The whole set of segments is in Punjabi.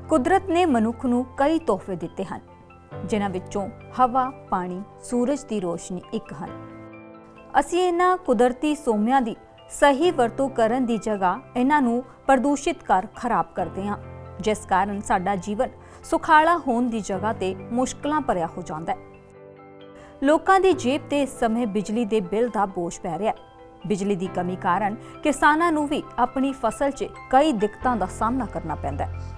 ਕੁਦਰਤ ਨੇ ਮਨੁੱਖ ਨੂੰ ਕਈ ਤੋਹਫੇ ਦਿੱਤੇ ਹਨ, ਜਿਨ੍ਹਾਂ ਵਿੱਚੋਂ ਹਵਾ, ਪਾਣੀ, ਸੂਰਜ ਦੀ ਰੋਸ਼ਨੀ ਇੱਕ ਹਨ। ਅਸੀਂ ਇਹਨਾਂ ਕੁਦਰਤੀ ਸੋਮਿਆਂ ਦੀ ਸਹੀ ਵਰਤੋਂ ਕਰਨ ਦੀ ਜਗ੍ਹਾ ਇਹਨਾਂ ਨੂੰ ਪ੍ਰਦੂਸ਼ਿਤ ਕਰ ਖਰਾਬ ਕਰਦੇ ਹਾਂ, ਜਿਸ ਕਾਰਨ ਸਾਡਾ ਜੀਵਨ ਸੁਖਾਲਾ ਹੋਣ ਦੀ ਜਗ੍ਹਾ ਤੇ ਮੁਸ਼ਕਲਾਂ ਭਰਿਆ ਹੋ ਜਾਂਦਾ ਹੈ। ਲੋਕਾਂ ਦੀ ਜੇਬ ਤੇ ਇਸ ਸਮੇਂ ਬਿਜਲੀ ਦੇ ਬਿੱਲ ਦਾ ਬੋਝ ਪੈ ਰਿਹਾ ਹੈ। ਬਿਜਲੀ ਦੀ ਕਮੀ ਕਾਰਨ ਕਿਸਾਨਾਂ ਨੂੰ ਵੀ ਆਪਣੀ ਫਸਲ 'ਚ ਕਈ ਦਿੱਕਤਾਂ ਦਾ ਸਾਹਮਣਾ ਕਰਨਾ ਪੈਂਦਾ ਹੈ।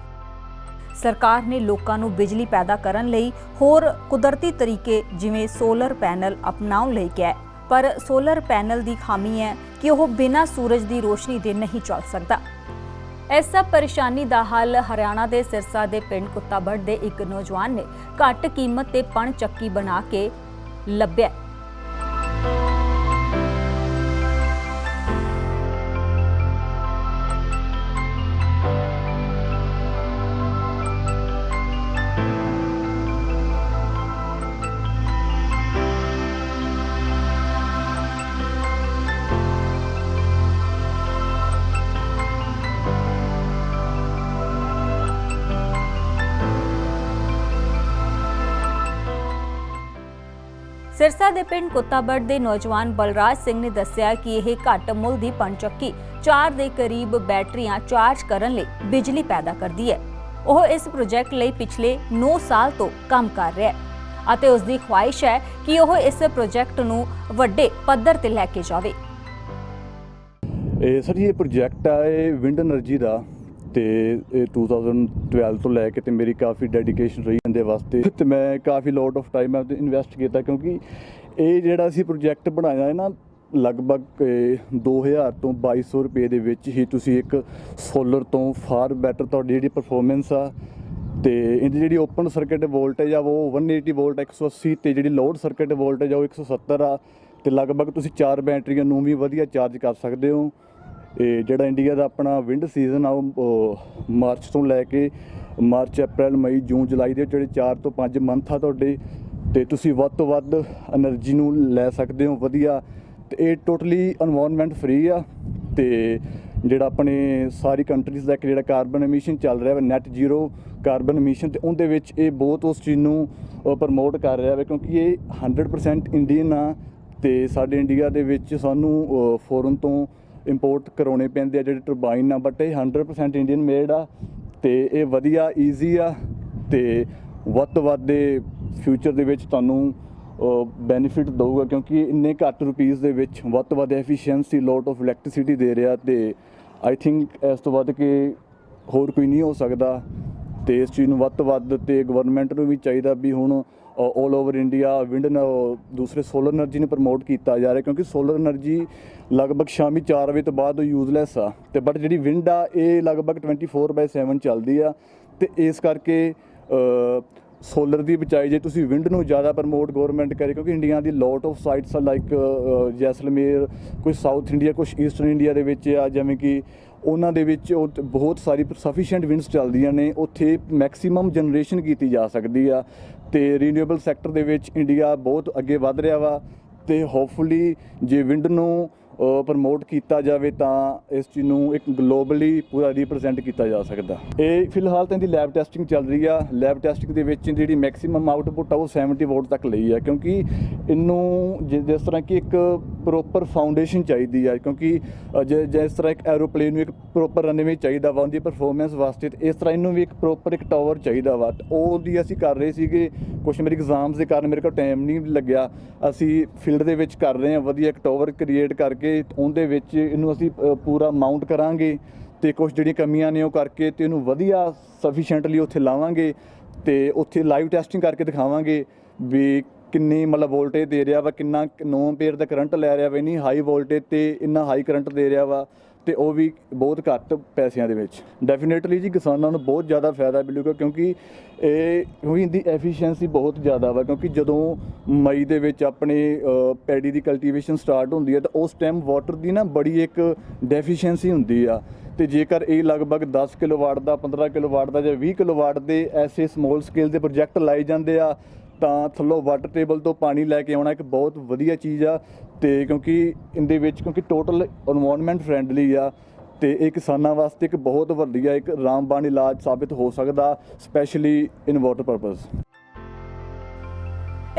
ਸਰਕਾਰ ਨੇ ਲੋਕਾਂ ਨੂੰ ਬਿਜਲੀ ਪੈਦਾ ਕਰਨ ਲਈ ਹੋਰ ਕੁਦਰਤੀ ਤਰੀਕੇ ਜਿਵੇਂ ਸੋਲਰ ਪੈਨਲ ਅਪਣਾਉਣ ਲਈ ਕਿਹਾ ਹੈ, ਪਰ ਸੋਲਰ ਪੈਨਲ ਦੀ ਖਾਮੀ ਹੈ ਕਿ ਉਹ ਬਿਨਾਂ ਸੂਰਜ ਦੀ ਰੋਸ਼ਨੀ ਦੇ ਨਹੀਂ ਚੱਲ ਸਕਦਾ। ਇਸ ਸਭ ਪਰੇਸ਼ਾਨੀ ਦਾ ਹੱਲ ਹਰਿਆਣਾ ਦੇ ਸਿਰਸਾ ਦੇ ਪਿੰਡ ਕੁੱਤਾਬੜ ਦੇ ਇੱਕ ਨੌਜਵਾਨ ਨੇ ਘੱਟ ਕੀਮਤ ਤੇ ਪਣ ਚੱਕੀ ਬਣਾ ਕੇ ਲੱਭਿਆ। ਸਿਰਸਾ ਦੇ ਪਿੰਡ ਕੁੱਤਾਬੜ ਦੇ ਨੌਜਵਾਨ ਬਲਰਾਜ ਸਿੰਘ ਨੇ ਦੱਸਿਆ ਕਿ ਇਹ ਘੱਟ ਮੁੱਲ ਦੀ ਪਣਚੱਕੀ 4 ਦੇ ਕਰੀਬ ਬੈਟਰੀਆਂ ਚਾਰਜ ਕਰਨ ਲਈ ਬਿਜਲੀ ਪੈਦਾ ਕਰਦੀ ਹੈ। ਉਹ ਇਸ ਪ੍ਰੋਜੈਕਟ ਲਈ ਪਿਛਲੇ 9 ਸਾਲ ਤੋਂ ਕੰਮ ਕਰ ਰਿਹਾ ਹੈ ਅਤੇ ਉਸ ਦੀ ਖੁਆਇਸ਼ ਹੈ ਕਿ ਉਹ ਇਸ ਪ੍ਰੋਜੈਕਟ ਨੂੰ ਵੱਡੇ ਪੱਧਰ ਤੇ ਲੈ ਕੇ ਜਾਵੇ। ਸਰ ਇਹ ਪ੍ਰੋਜੈਕਟ ਆ ਇਹ ਵਿੰਡ એનર્ਜੀ ਦਾ ਤੇ 2012 ਤੋਂ ਲੈ ਕੇ ਤੇ ਮੇਰੀ ਕਾਫੀ ਡੈਡੀਕੇਸ਼ਨ ਰਹੀ ਇਹਦੇ ਵਾਸਤੇ ਤੇ ਮੈਂ ਕਾਫੀ ਲੋਟ ਆਫ ਟਾਈਮ ਮੈਂ ਇਨਵੈਸਟ ਕੀਤਾ, ਕਿਉਂਕਿ ਇਹ ਜਿਹੜਾ ਅਸੀਂ ਪ੍ਰੋਜੈਕਟ ਬਣਾਇਆ ਹੈ ਨਾ ਲਗਭਗ 2000 ਤੋਂ 2200 ਰੁਪਏ ਦੇ ਵਿੱਚ ਹੀ ਤੁਸੀਂ ਇੱਕ ਸੋਲਰ ਤੋਂ ਫਾਰ ਬੈਟਰ ਤੁਹਾਡੀ ਜਿਹੜੀ ਪਰਫਾਰਮੈਂਸ ਆ ਤੇ ਇਹਦੀ ਜਿਹੜੀ ਓਪਨ ਸਰਕਟ ਵੋਲਟੇਜ ਆ ਉਹ 180 ਵੋਲਟ 180 ਤੇ ਜਿਹੜੀ ਲੋਡ ਸਰਕਟ ਵੋਲਟੇਜ ਆ ਉਹ 170 ਆ ਤੇ ਲਗਭਗ ਤੁਸੀਂ 4 ਬੈਟਰੀਆਂ ਨੂੰ ਵੀ ਵਧੀਆ ਚਾਰਜ ਕਰ ਸਕਦੇ ਹੋ। ਇਹ ਜਿਹੜਾ ਇੰਡੀਆ ਦਾ ਆਪਣਾ ਵਿੰਡ ਸੀਜ਼ਨ ਆ ਉਹ ਮਾਰਚ ਤੋਂ ਲੈ ਕੇ ਮਾਰਚ, ਅਪ੍ਰੈਲ, ਮਈ, ਜੂਨ, ਜੁਲਾਈ ਦੇ ਜਿਹੜੇ 4 ਤੋਂ 5 ਮੰਥ ਆ ਤੁਹਾਡੇ ਤੇ ਤੁਸੀਂ ਵੱਧ ਤੋਂ ਵੱਧ એનર્ਜੀ ਨੂੰ ਲੈ ਸਕਦੇ ਹੋ ਵਧੀਆ। ਤੇ ਇਹ ਟੋਟਲੀ এনवायरमेंट ਫ੍ਰੀ ਆ ਤੇ ਜਿਹੜਾ ਆਪਣੇ ਸਾਰੀ ਕੰਟਰੀਜ਼ ਦਾ ਇੱਕ ਜਿਹੜਾ ਕਾਰਬਨ ਐਮਿਸ਼ਨ ਚੱਲ ਰਿਹਾ ਵਾ ਨੈਟ ਜ਼ੀਰੋ ਕਾਰਬਨ ਐਮਿਸ਼ਨ ਤੇ ਉਹਦੇ ਵਿੱਚ ਇਹ ਬਹੁਤ ਉਸ ਚੀਜ਼ ਨੂੰ ਪ੍ਰਮੋਟ ਕਰ ਰਿਹਾ ਵਾ, ਕਿਉਂਕਿ ਇਹ 100% ਇੰਡੀਅਨ ਆ ਤੇ ਸਾਡੇ ਇੰਡੀਆ ਦੇ ਵਿੱਚ ਸਾਨੂੰ ਫੋਰਨ ਤੋਂ ਇੰਪੋਰਟ ਕਰਾਉਣੇ ਪੈਂਦੇ ਆ ਜਿਹੜੇ ਟਰਬਾਈਨ ਆ, ਬਟ ਇਹ 100% ਇੰਡੀਅਨ ਮੇਡ ਆ ਤੇ ਇਹ ਵਧੀਆ ਈਜ਼ੀ ਆ ਤੇ ਵੱਧ ਤੋਂ ਵੱਧ ਦੇ ਫਿਊਚਰ ਦੇ ਵਿੱਚ ਤੁਹਾਨੂੰ ਬੈਨੀਫਿਟ ਦਊਗਾ, ਕਿਉਂਕਿ ਇੰਨੇ ਘੱਟ ਰੁਪੀਸ ਦੇ ਵਿੱਚ ਵੱਧ ਤੋਂ ਵੱਧ ਐਫੀਸ਼ੀਐਂਸੀ ਲੋਟ ਆਫ ਇਲੈਕਟ੍ਰਿਸਿਟੀ ਦੇ ਰਿਹਾ ਤੇ ਆਈ ਥਿੰਕ ਇਸ ਤੋਂ ਵੱਧ ਕੇ ਹੋਰ ਕੋਈ ਨਹੀਂ ਹੋ ਸਕਦਾ। ਤੇ ਇਸ ਚੀਜ਼ ਨੂੰ ਵੱਧ ਤੋਂ ਵੱਧ ਤੇ ਗਵਰਨਮੈਂਟ ਨੂੰ ਵੀ ਚਾਹੀਦਾ ਵੀ ਹੁਣ ਆਲ ਓਵਰ ਇੰਡੀਆ ਵਿੰਡ ਦੂਸਰੇ ਸੋਲਰ એનર્ਜੀ ਨੂੰ ਪ੍ਰਮੋਟ ਕੀਤਾ ਜਾ ਰਿਹਾ, ਕਿਉਂਕਿ ਸੋਲਰ એનર્ਜੀ ਲਗਭਗ ਸ਼ਾਮੀ 4 ਵਜੇ ਤੋਂ ਬਾਅਦ ਯੂਜ਼ਲੈਸ ਆ ਤੇ ਬਟ ਜਿਹੜੀ ਵਿੰਡ ਆ ਇਹ ਲਗਭਗ 24/7 ਚੱਲਦੀ ਆ ਤੇ ਇਸ ਕਰਕੇ ਸੋਲਰ ਦੀ ਬਚਾਈ ਜੇ ਤੁਸੀਂ ਵਿੰਡ ਨੂੰ ਜ਼ਿਆਦਾ ਪ੍ਰਮੋਟ ਗਵਰਨਮੈਂਟ ਕਰੇ, ਕਿਉਂਕਿ India the lot of sites ਆ ਲਾਈਕ ਜੈਸਲਮੇਰ, ਕੁਝ ਸਾਊਥ ਇੰਡੀਆ, ਕੁਝ ਈਸਟਰਨ ਇੰਡੀਆ ਦੇ ਵਿੱਚ ਆ ਜਿਵੇਂ ਕਿ ਉਹਨਾਂ ਦੇ ਵਿੱਚ ਬਹੁਤ ਸਾਰੀ ਸਫੀਸ਼ੀਐਂਟ ਵਿੰਡਸ ਚੱਲਦੀਆਂ ਨੇ, ਉੱਥੇ ਮੈਕਸੀਮਮ ਜਨਰੇਸ਼ਨ ਕੀਤੀ ਜਾ ਸਕਦੀ ਆ ਤੇ ਰੀਨਿਊਏਬਲ ਸੈਕਟਰ ਦੇ ਵਿੱਚ ਇੰਡੀਆ ਬਹੁਤ ਅੱਗੇ ਵੱਧ ਰਿਹਾ ਵਾ ਤੇ ਹੋਪਫੁਲੀ ਜੇ ਵਿੰਡ ਨੂੰ ਪ੍ਰਮੋਟ ਕੀਤਾ ਜਾਵੇ ਤਾਂ ਇਸ ਚੀਜ਼ ਨੂੰ ਇੱਕ ਗਲੋਬਲੀ ਪੂਰਾ ਰਿਪਰੈਜ਼ੈਂਟ ਕੀਤਾ ਜਾ ਸਕਦਾ। ਇਹ ਫਿਲਹਾਲ ਤਾਂ ਇਹਦੀ ਲੈਬ ਟੈਸਟਿੰਗ ਚੱਲ ਰਹੀ ਆ। ਲੈਬ ਟੈਸਟਿੰਗ ਦੇ ਵਿੱਚ ਜਿਹੜੀ ਮੈਕਸਿਮਮ ਆਊਟਪੁੱਟ ਆ ਉਹ 70 ਵੋਲਟ ਤੱਕ ਲਈ ਆ, ਕਿਉਂਕਿ ਇਹਨੂੰ ਜਿਸ ਤਰ੍ਹਾਂ ਕਿ ਇੱਕ ਪ੍ਰੋਪਰ ਫਾਊਂਡੇਸ਼ਨ ਚਾਹੀਦੀ ਆ, ਕਿਉਂਕਿ ਜਿਸ ਤਰ੍ਹਾਂ ਇੱਕ ਐਰੋਪਲੇਨ ਨੂੰ ਇੱਕ ਪ੍ਰੋਪਰ ਰਨਵੇ ਚਾਹੀਦਾ ਵਾ ਉਹਦੀ ਪਰਫਾਰਮੈਂਸ ਵਾਸਤੇ, ਇਸ ਤਰ੍ਹਾਂ ਇਹਨੂੰ ਵੀ ਇੱਕ ਪ੍ਰੋਪਰ ਇੱਕ ਟਾਵਰ ਚਾਹੀਦਾ ਵਾ। ਉਹਦੀ ਅਸੀਂ ਕਰ ਰਹੇ ਸੀਗੇ, ਕੁਛ ਮੇਰੇ ਐਗਜ਼ਾਮਸ ਦੇ ਕਾਰਨ ਮੇਰੇ ਕੋਲ ਟਾਈਮ ਨਹੀਂ ਲੱਗਿਆ। ਅਸੀਂ ਫੀਲਡ ਦੇ ਵਿੱਚ ਕਰ ਰਹੇ ਹਾਂ ਵਧੀਆ ਇੱਕ ਟਾਵਰ ਕ੍ਰੀਏਟ ਕਰਕੇ ਉਹਦੇ ਵਿੱਚ ਇਹਨੂੰ ਅਸੀਂ ਪੂਰਾ ਮਾਊਂਟ ਕਰਾਂਗੇ ਤੇ ਕੁਝ ਜਿਹੜੀਆਂ ਕਮੀਆਂ ਨੇ ਉਹ ਕਰਕੇ ਤੇ ਇਹਨੂੰ ਵਧੀਆ ਸਫੀਸ਼ੀਐਂਟਲੀ ਉੱਥੇ ਲਾਵਾਂਗੇ ਤੇ ਉੱਥੇ ਲਾਈਵ ਟੈਸਟਿੰਗ ਕਰਕੇ ਦਿਖਾਵਾਂਗੇ ਵੀ ਕਿੰਨੀ ਮਤਲਬ ਵੋਲਟੇਜ ਦੇ ਰਿਹਾ ਵਾ, ਕਿੰਨਾ 9 ਐਂਪੀਅਰ ਦਾ ਕਰੰਟ ਲੈ ਰਿਹਾ ਵਾ, ਇੰਨੀ ਹਾਈ ਵੋਲਟੇਜ ਤੇ ਇੰਨਾ ਹਾਈ ਕਰੰਟ ਦੇ ਰਿਹਾ ਵਾ ਤੇ ਉਹ ਵੀ ਬਹੁਤ ਘੱਟ ਪੈਸਿਆਂ ਦੇ ਵਿੱਚ। ਡੈਫੀਨੇਟਲੀ ਜੀ ਕਿਸਾਨਾਂ ਨੂੰ ਬਹੁਤ ਜ਼ਿਆਦਾ ਫਾਇਦਾ ਮਿਲੂਗਾ, ਕਿਉਂਕਿ ਇਹ ਇਹਦੀ ਐਫੀਸ਼ੀਐਂਸੀ ਬਹੁਤ ਜ਼ਿਆਦਾ ਵਾ, ਕਿਉਂਕਿ ਜਦੋਂ ਮਈ ਦੇ ਵਿੱਚ ਆਪਣੇ ਪੈਡੀ ਦੀ ਕਲਟੀਵੇਸ਼ਨ ਸਟਾਰਟ ਹੁੰਦੀ ਹੈ ਤਾਂ ਉਸ ਟਾਈਮ ਵਾਟਰ ਦੀ ਨਾ ਬੜੀ ਇੱਕ ਡੈਫੀਸ਼ੀਐਂਸੀ ਹੁੰਦੀ ਆ ਤੇ ਜੇਕਰ ਇਹ ਲਗਭਗ 10 ਕਿਲੋਵਾਟ ਦਾ 15 ਕਿਲੋਵਾਟ ਦਾ ਜਾਂ 20 ਕਿਲੋਵਾਟ ਦੇ ਐਸੇ ਸਮੋਲ ਸਕੇਲ ਦੇ ਪ੍ਰੋਜੈਕਟ ਲਾਏ ਜਾਂਦੇ ਆ ਤਾਂ ਥੱਲੋਂ ਵਾਟਰ ਟੇਬਲ ਤੋਂ ਪਾਣੀ ਲੈ ਕੇ ਆਉਣਾ ਇੱਕ ਬਹੁਤ ਵਧੀਆ ਚੀਜ਼ ਆ ਤੇ ਕਿਉਂਕਿ ਇਹਦੇ ਵਿੱਚ ਕਿਉਂਕਿ ਟੋਟਲ এনवायरमेंट ਫਰੈਂਡਲੀ ਆ ਤੇ ਇਹ ਕਿਸਾਨਾਂ ਵਾਸਤੇ ਇੱਕ ਬਹੁਤ ਵਧੀਆ ਇੱਕ ਰਾਮਬਾਣ ਇਲਾਜ ਸਾਬਿਤ ਹੋ ਸਕਦਾ, ਸਪੈਸ਼ਲੀ ਇਨ ਵਾਟਰ ਪਰਪਸ।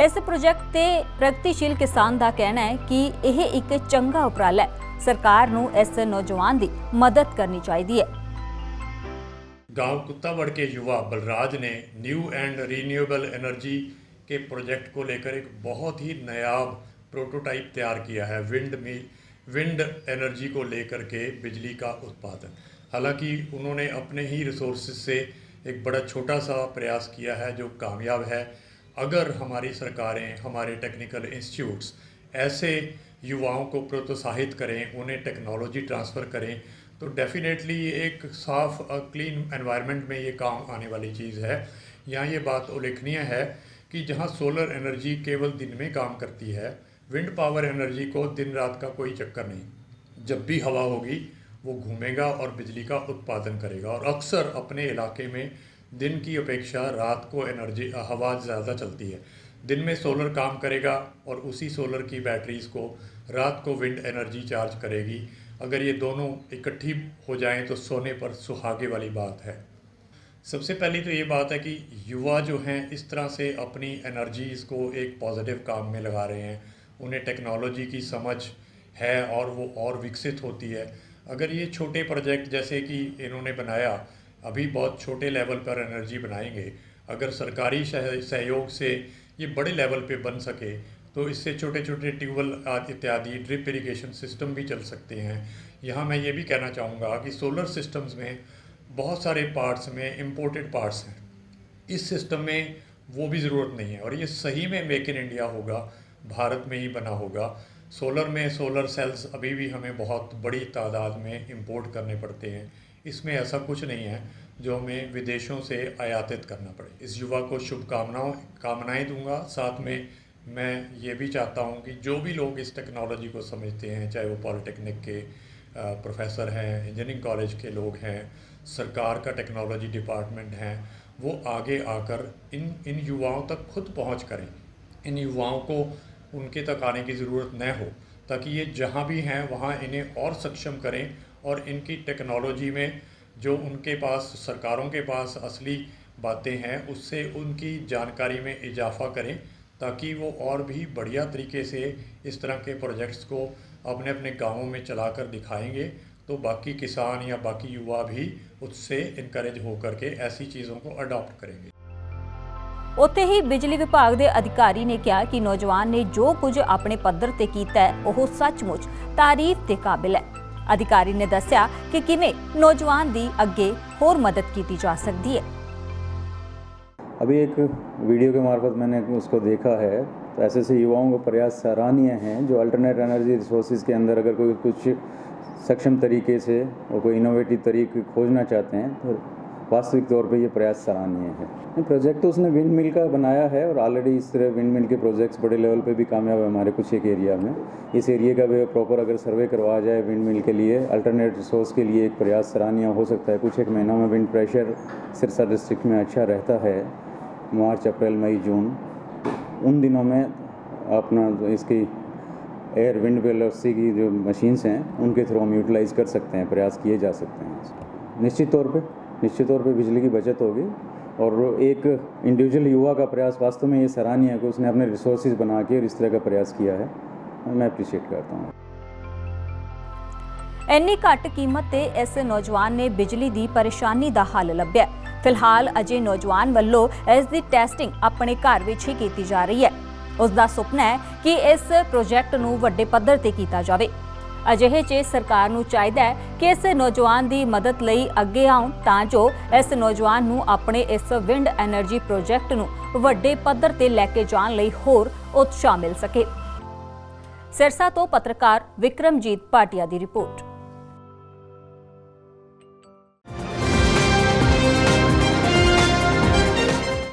ਇਸ ਪ੍ਰੋਜੈਕਟ ਤੇ ਪ੍ਰਗਤੀਸ਼ੀਲ ਕਿਸਾਨ ਦਾ ਕਹਿਣਾ ਹੈ ਕਿ ਇਹ ਇੱਕ ਚੰਗਾ ਉਪਰਾਲਾ ਹੈ। ਸਰਕਾਰ ਨੂੰ ਇਸ ਨੌਜਵਾਨ ਦੀ ਮਦਦ ਕਰਨੀ ਚਾਹੀਦੀ है। गांव कुत्तावड़ के युवा बलराज ने न्यू एंड रीन्यूएबल एनर्जी के प्रोजेक्ट को लेकर एक बहुत ही नायाब प्रोटोटाइप तैयार किया है। विंड एनर्जी को लेकर के बिजली का उत्पादन। हालांकि उन्होंने अपने ही रिसोर्सेज से एक बड़ा छोटा सा प्रयास किया है जो कामयाब है। अगर हमारी सरकारें, हमारे टेक्निकल इंस्टीट्यूट्स ऐसे युवाओं को प्रोत्साहित करें, उन्हें टेक्नोलॉजी ट्रांसफ़र करें, तो डेफिनेटली ये एक साफ़ क्लीन एनवायरनमेंट में ये काम आने वाली चीज़ है। यहाँ ये बात उल्लेखनीय है कि जहाँ सोलर एनर्जी केवल दिन में काम करती है, विंड पावर एनर्जी को दिन रात का कोई चक्कर नहीं। जब भी हवा होगी वो घूमेगा और बिजली का उत्पादन करेगा। और अक्सर अपने इलाके में दिन की अपेक्षा रात को हवा ज़्यादा चलती है। दिन में सोलर काम करेगा और उसी सोलर की बैटरीज़ को रात को विंड एनर्जी चार्ज करेगी। अगर ये दोनों इकट्ठी हो जाएं तो सोने पर सुहागे वाली बात है। सबसे पहली तो ये बात है कि युवा जो हैं इस तरह से अपनी एनर्जीज़ को एक पॉजिटिव काम में लगा रहे हैं। उन्हें टेक्नोलॉजी की समझ है और वो और विकसित होती है। अगर ये छोटे प्रोजेक्ट जैसे कि इन्होंने बनाया, अभी बहुत छोटे लेवल पर एनर्जी बनाएंगे, अगर सरकारी सहयोग से ये बड़े लेवल पे बन सके तो इससे छोटे छोटे ट्यूबवेल इत्यादि ड्रिप इरिगेशन सिस्टम भी चल सकते हैं। यहाँ मैं ये भी कहना चाहूँगा कि सोलर सिस्टम्स में बहुत सारे पार्ट्स में इम्पोर्टेड पार्ट्स हैं। इस सिस्टम में वो भी ज़रूरत नहीं है और ये सही में मेक इन इंडिया होगा, भारत में ही बना होगा। सोलर में सोलर सेल्स अभी भी हमें बहुत बड़ी तादाद में इंपोर्ट करने पड़ते हैं। इसमें ऐसा कुछ नहीं है जो हमें विदेशों से आयातित करना पड़े। इस युवा को कामनाएं दूंगा। साथ में मैं ये भी चाहता हूँ कि जो भी लोग इस टेक्नोलॉजी को समझते हैं, चाहे वो पॉलिटेक्निक के प्रोफेसर हैं, इंजीनियरिंग कॉलेज के लोग हैं, सरकार का टेक्नोलॉजी डिपार्टमेंट हैं, वो आगे आकर इन युवाओं तक खुद पहुँच करें। इन युवाओं को उनके तक आने की ज़रूरत न हो, ताकि ये जहाँ भी हैं वहाँ इन्हें और सक्षम करें और इनकी टेक्नोलॉजी में जो उनके पास, सरकारों के पास असली बातें हैं उससे उनकी जानकारी में इजाफा करें, ताकि वो और भी बढ़िया तरीके से इस तरह के प्रोजेक्ट्स को अपने अपने गाँवों में चलाकर दिखाएंगे तो बाकी किसान या बाकी युवा भी उससे इनकरेज होकर के ऐसी चीज़ों को अडॉप्ट करेंगे। ਉੱਥੇ ਹੀ ਬਿਜਲੀ ਵਿਭਾਗ ਦੇ ਅਧਿਕਾਰੀ ਨੇ ਕਿਹਾ ਕਿ ਨੌਜਵਾਨ ਨੇ ਜੋ ਕੁਝ ਆਪਣੇ ਪੱਧਰ ਤੇ ਕੀਤਾ ਹੈ ਉਹ ਸੱਚਮੁੱਚ ਤਾਰੀਫ ਦੇ ਕਾਬਿਲ ਹੈ। ਅਧਿਕਾਰੀ ਨੇ ਦੱਸਿਆ ਕਿ ਕਿਵੇਂ ਨੌਜਵਾਨ ਦੀ ਅੱਗੇ ਹੋਰ ਮਦਦ ਕੀਤੀ ਜਾ ਸਕਦੀ ਹੈ। अभी एक वीडियो के मार्फत मैंने उसको देखा है, तो ऐसे ऐसे युवाओं का प्रयास सराहनीय हैं जो अल्टरनेट एनर्जी रिसोर्सेज के अंदर अगर कोई कुछ सक्षम तरीके से और कोई इनोवेटिव तरीके खोजना चाहते हैं तो वास्तविक तौर पे ये प्रयास सराहनीय है। प्रोजेक्ट तो उसने विंड मिल का बनाया है और ऑलरेडी इस तरह विंड मिल के प्रोजेक्ट्स बड़े लेवल पे भी कामयाब है हमारे कुछ एक एरिया में। इस एरिया का भी प्रॉपर अगर सर्वे करवाया जाए विंड मिल के लिए, अल्टरनेट रिसोर्स के लिए एक प्रयास सराहनीय हो सकता है। कुछ एक महीनों में विंड प्रेशर सिरसा डिस्ट्रिक्ट में अच्छा रहता है, मार्च, अप्रैल, मई, जून, उन दिनों में अपना इसकी एयर विंड वेलोसिटी की जो मशीन्स हैं उनके थ्रू हम यूटिलाइज़ कर सकते हैं, प्रयास किए जा सकते हैं। निश्चित तौर पे बिजली की बचत होगी और एक इंडिविजुअल युवा का प्रयास वास्तव में ये सराहनीय है कि उसने अपने रिसोर्सेज बना के इस तरह का प्रयास किया है, मैं अप्रिशिएट करता हूँ। ਇੰਨੀ ਘੱਟ ਕੀਮਤ ਤੇ ਇਸ ਨੌਜਵਾਨ ਨੇ ਬਿਜਲੀ ਦੀ ਪਰੇਸ਼ਾਨੀ ਦਾ ਹੱਲ ਲੱਭਿਆ। ਫਿਲਹਾਲ ਅਜੇ ਨੌਜਵਾਨ ਵੱਲੋਂ ਇਸ ਦੀ ਟੈਸਟਿੰਗ ਆਪਣੇ ਘਰ ਵਿੱਚ ਹੀ ਕੀਤੀ ਜਾ ਰਹੀ ਹੈ। ਉਸ ਦਾ ਸੁਪਨਾ ਹੈ ਕਿ ਇਸ ਪ੍ਰੋਜੈਕਟ ਨੂੰ ਵੱਡੇ ਪੱਧਰ ਤੇ ਕੀਤਾ ਜਾਵੇ। ਅਜਿਹੇ 'ਚ ਸਰਕਾਰ ਨੂੰ ਚਾਹੀਦਾ ਹੈ ਕਿ ਇਸ ਨੌਜਵਾਨ ਦੀ ਮਦਦ ਲਈ ਅੱਗੇ ਆਉਣ ਤਾਂ ਜੋ ਇਸ ਨੌਜਵਾਨ ਨੂੰ ਆਪਣੇ ਇਸ ਵਿੰਡ ਐਨਰਜੀ ਪ੍ਰੋਜੈਕਟ ਨੂੰ ਵੱਡੇ ਪੱਧਰ ਤੇ ਲੈ ਕੇ ਜਾਣ ਲਈ ਹੋਰ ਉਤਸ਼ਾਹ ਮਿਲ ਸਕੇ। ਸਿਰਸਾ ਤੋਂ ਪੱਤਰਕਾਰ ਵਿਕਰਮਜੀਤ ਭਾਟੀਆ ਦੀ ਰਿਪੋਰਟ।